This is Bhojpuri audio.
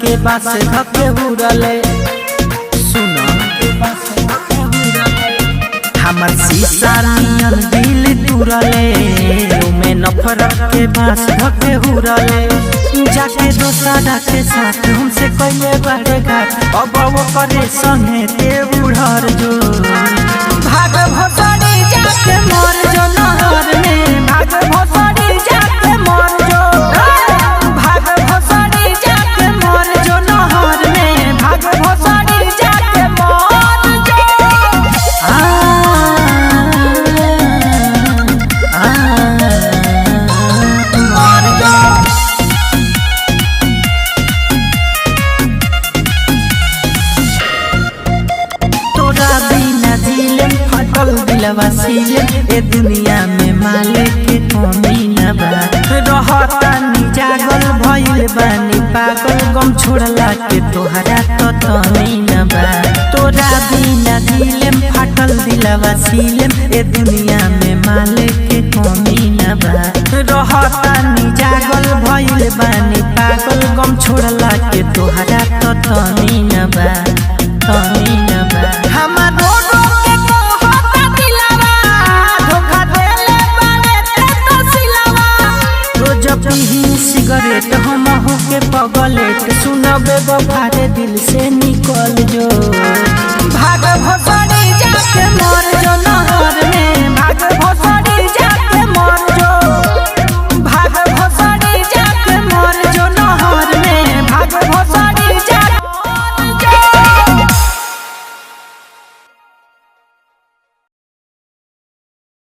के बास धके उड़ले सुनो हमर शीशा नियन दिल तुरले में नफरत के बास धके उड़ले जाके दोसरा के साथ हमसे कइले बड़े घाट अब वो करे संगे ते उड़र जो भाग भसड़ी जाके मर जो नहर में भाग भसड़ी जाके मर जो भाग भसड़ी जाके मर जो नहर में भाग भसड़ी जाके मर जो मर जो दिलवा सीले ए दुनिया में मालिक के कमी न बा रहता नी जागल भइल बानी पागल गम छोड़ला के तोहरा तो तमी न बा तोरा बिना दिलम फाटल दिलवा सीले ए दुनिया में मालिक के कमी न बा रहता नी जागल भइल बानी पागल गम छोड़ला के तोहरा तो तमी न बा तमी न बा हमार सिगरेट हम के पगलेट सुनबे बफारे